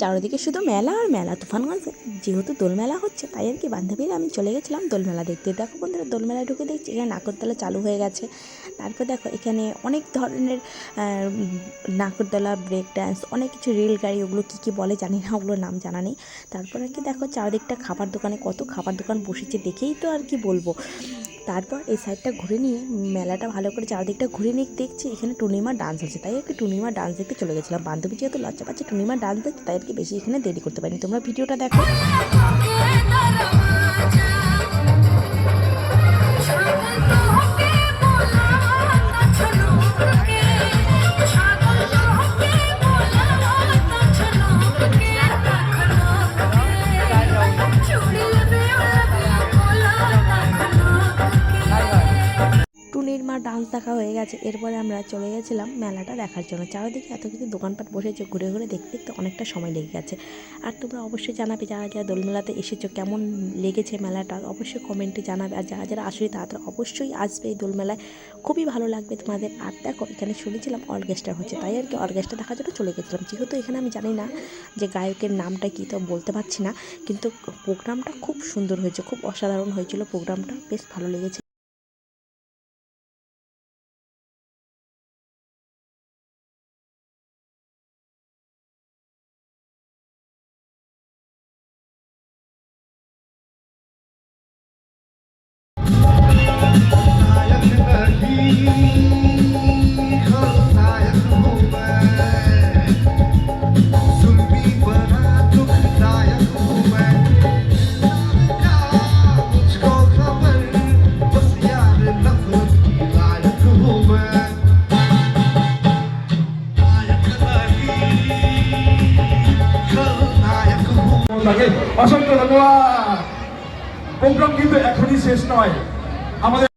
চারিদিকে শুধু মেলা আর মেলা। তুফানগঞ্জে যেহেতু দোলমেলা হচ্ছে তাই আর কি বান্ধবীরা আমি চলে গেছিলাম দোলমেলা দেখতে। দেখো বন্ধুরা, দোলমেলায় ঢুকে দেখছি এখানে নাগরদোলা চালু হয়ে গেছে। তারপর দেখো এখানে অনেক ধরনের নাগরদোলা, ব্রেক ডান্স, অনেক কিছু রেলগাড়ি, ওগুলো কী কী বলে জানি না, ওগুলোর নাম জানা নেই। তারপর আর কি দেখো চারিদিকটা খাবার দোকানে কত খাবার দোকান বসেছে, দেখেই তো আর কি বলবো। তারপর এই সাইডটা ঘুরে নিয়ে মেলাটা ভালো করে চারদিকটা ঘুরে নিয়ে দেখছি এখানে টুনিমার ডান্স হচ্ছে, তাই আর কি টুনিমার ডান্স দেখতে চলে গেছিলাম। বান্ধবী যেহেতু লজ্জা পাচ্ছে টুনিমার ডান্স দেখতে, তাই আর কি বেশি এখানে দেরি করতে পারিনি। তোমরা ভিডিওটা দেখো। টুনির মা ডান্স দেখা হয়ে গেছে, এরপরে আমরা চলে গেছিলাম মেলাটা দেখার জন্য। চারিদিকে এত কিছু দোকানপাট বসেছে, ঘুরে ঘুরে দেখতে দেখতে অনেকটা সময় লেগে গেছে। আর তোমরা অবশ্যই জানাবে যারা যারা দোলমেলাতে এসেছো কেমন লেগেছে মেলাটা, অবশ্যই কমেন্টে জানাবে। আর যারা যারা আসবে তারা অবশ্যই আসবে এই দোলমেলায়, খুবই ভালো লাগবে তোমাদের। আর দেখো এখানে শুনেছিলাম অর্কেস্ট্রা হচ্ছে, তাই আর কি অর্কেস্ট্রা দেখার জন্য চলে গেছিলাম। যেহেতু এখানে আমি জানি না যে গায়কের নামটা কী, তো বলতে পারছি না, কিন্তু প্রোগ্রামটা খুব সুন্দর হয়েছে, খুব অসাধারণ হয়েছিল প্রোগ্রামটা, বেশ ভালো লেগেছে। অসংখ্য ধন্যবাদ। প্রোগ্রাম কিন্তু এখনই শেষ নয়, আমাদের